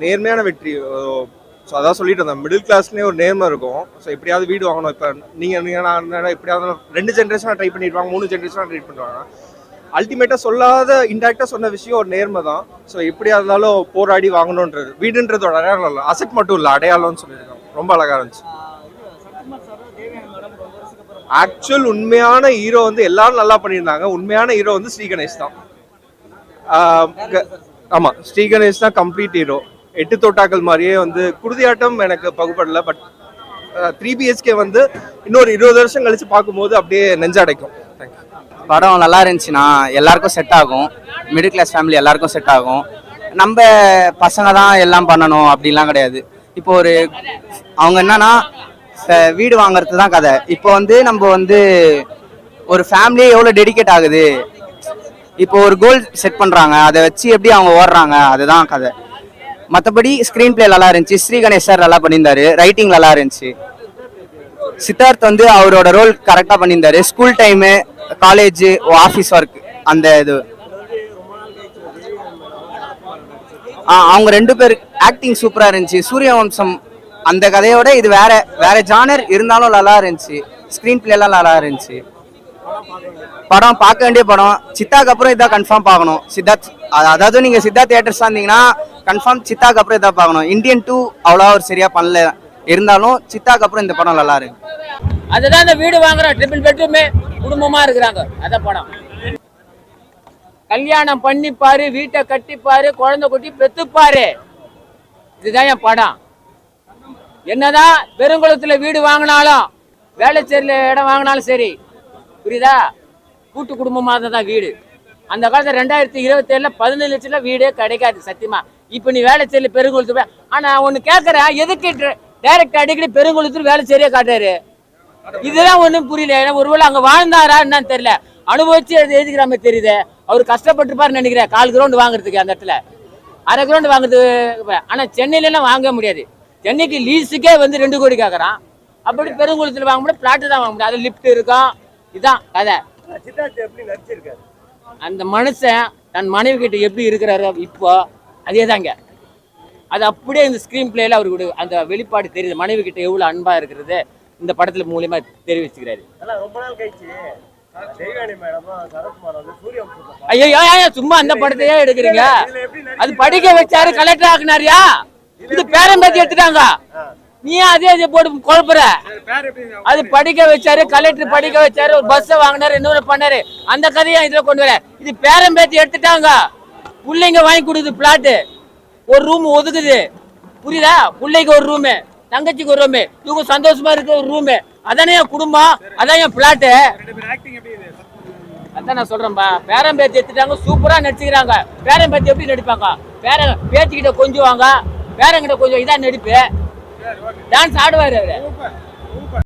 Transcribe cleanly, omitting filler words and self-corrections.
நேர்மையான வெற்றி. ஸோ அதான் சொல்லிட்டு இருந்தேன், மிடில் கிளாஸ்லேயே ஒரு நேர்மை இருக்கும். ஸோ எப்படியாவது வீடு வாங்கணும். இப்போ நீங்கள் எப்படியாவது 2 ஜென்ரேஷனாக ட்ரை பண்ணிடுவாங்க, 3 ஜென்ரேஷனாக ட்ரை பண்ணுவாங்க. அல்டிமேட்டாக சொல்லாத இன்டெரக்டாக சொன்ன விஷயம் ஒரு நேர்மை தான். ஸோ எப்படியா இருந்தாலும் போராடி வாங்கணுன்றது வீடுன்றதோட அடையாளம் இல்லை, அசெட் மட்டும் இல்லை, அடையாளம்னு சொல்லியிருக்காங்க. ரொம்ப அழகாக இருந்துச்சு. ஆக்சுவல் உண்மையான ஹீரோ வந்து எல்லாரும் நல்லா பண்ணியிருந்தாங்க. உண்மையான ஹீரோ வந்து ஸ்ரீ கணேஷ் தான். ஆமாம், ஸ்ரீ கணேஷ் தான் கம்ப்ளீட் ஹீரோ. 8 தோட்டாக்கள் மாதிரியே வந்து குருதியாட்டம் எனக்கு பகுப்படல. பட் 3 BHK வந்து இன்னொரு 20 வருஷம் கழிச்சு பார்க்கும்போது அப்படியே நெஞ்சடைக்கும். தேங்க்யூ. படம் நல்லா இருந்துச்சுன்னா எல்லாருக்கும் செட் ஆகும். மிடில் கிளாஸ் ஃபேமிலி எல்லாருக்கும் செட் ஆகும். நம்ம பசங்க தான் எல்லாம் பண்ணணும் அப்படிலாம் கிடையாது. இப்போ அவங்க என்னன்னா வீடு வாங்குறது தான் கதை. இப்போ நம்ம ஒரு ஃபேமிலியே எவ்வளோ டெடிகேட் ஆகுது, இப்போ ஒரு கோல் செட் பண்ணுறாங்க, அதை வச்சு எப்படி அவங்க ஓடுறாங்க, அதுதான் கதை. மற்றபடி ஸ்க்ரீன் பிளே நல்லா இருந்துச்சு. ஸ்ரீ கணேஷ் சார் நல்லா பண்ணியிருந்தாரு. ரைட்டிங் நல்லா இருந்துச்சு. சித்தார்த் அவரோட ரோல் கரெக்டாக பண்ணியிருந்தாரு. School time, college, office work, அந்த இது அவங்க 2 பேர் ஆக்டிங் சூப்பராக இருந்துச்சு. சூரியவம்சம் அந்த கதையோட இது வேற ஜானர் இருந்தாலும் நல்லா இருந்துச்சு. ஸ்க்ரீன் பிளேலாம் நல்லா இருந்துச்சு. படம் பார்க்க வேண்டிய படம். சித்தாக்கு அப்புறம் இதான் கன்ஃபார்ம் பார்க்கணும். சித்தார்த், அதாவது நீங்கள் சித்தார்த் தியேட்டர்ஸ் வந்தீங்கன்னா கன்ஃபார்ம் சித்தாக்கு அப்புறம் இதான் பார்க்கணும். இந்தியன் 2 அவ்வளோ ஒரு சரியா பண்ணல, இருந்தாலும் சித்தாக்கு அப்புறம் இந்த படம் நல்லா இருக்கு. அதுதான் இந்த வீடு வாங்குறோம், ட்ரிபிள் பெட்ரூமே குடும்பமா இருக்கிறாங்க. அதான் படம். கல்யாணம் பண்ணிப்பாரு, வீட்டை கட்டிப்பாரு, குழந்தை குட்டி பெத்துப்பாரு. இதுதான் என் படம். என்னதான் பெருங்குளத்துல வீடு வாங்கினாலும், வேளச்சேரியில இடம் வாங்கினாலும் சரி, புரியுதா, கூட்டு குடும்பமாக தான் வீடு. அந்த காலத்துல 2027 17 லட்சம் வீடே கிடைக்காது சத்தியமா. இப்ப நீ வேளச்சேரியில பெருங்குளத்து, ஆனா ஒண்ணு கேட்கறேன், எதுக்கு டைரக்ட் அடிக்கடி பெருங்குளத்துல வேளச்சேரியே காட்டுறாரு? இதுதான் ஒண்ணும் புரியல. ஒருவேளை அங்க வாழ்ந்தாரா என்னன்னு தெரியல, அனுபவிச்சு எழுதிக்கிற மாதிரி தெரியுது. அவர் கஷ்டப்பட்டுப்பாருன்னு நினைக்கிறேன். 4 கிரவுண்ட் வாங்குறதுக்கு அந்த இடத்துல 1/2 கிரவுண்ட் வாங்குறது. ஆனா சென்னையில எல்லாம் வாங்க முடியாது. சென்னைக்கு லீஸுக்கே 2 கோடி கேட்கறான். அப்படி பெருங்குளத்துல வாங்க முடியாது, பிளாட்டு தான் வாங்க முடியாது. அது லிப்ட் இருக்கும். இதான் கதை. அந்த மனுஷன் தன் மனைவி கிட்ட எப்படி இருக்கிறாரோ இப்போ அதே தாங்க. அது அப்படியே இந்த ஸ்கிரீன் பிளேல அவருக்கு அந்த வெளிப்பாடு தெரியுது. மனைவி கிட்ட எவ்வளவு அன்பா இருக்கிறது இந்த படத்துல மூலியமா தெரிவிச்சுக்கிறாரு. ஐயோ, சும்மா அந்த படத்தையே எடுக்கிறீங்க? அது படிக்க வச்சாரு, கலெக்டர் ஆக்குனாரியா? இது பேரம்பேத்தி எடுத்துட்டாங்க. நீ அதே போட்டு குழப்புற. அது படிக்க வச்சாரு, கலெக்டர் படிக்க வச்சாரு, ஒரு பஸ் வாங்கினாரு, இன்னொரு பண்ணாரு. அந்த கதையை இதுல கொண்டு வர. இது பேரம்பேத்தி எடுத்துட்டாங்க. பிள்ளைங்க வாங்கி கொடுக்குது பிளாட்டு, ஒரு ரூம் ஒதுக்குது, புரியுதா? பிள்ளைக்கு ஒரு ரூமு, தங்கச்சிக்கு ஒரு ரூமு, இவங்க சந்தோஷமா இருக்க ஒரு ரூமு. அதானே என் குடும்பம், அதான் என் பிளாட்டு. அதான் நான் சொல்றேன்பா, பேரம்பேத்தி எடுத்துட்டாங்க. சூப்பரா நடிச்சுக்கிறாங்க. பேரம்பேத்தி எப்படி நடிப்பாங்க? பேத்திக்கிட்ட கொஞ்சுவாங்க, பேரங்கிட்ட கொஞ்சம் இதான் நடிப்பு. டான்ஸ் ஆடுவாரு அவரு.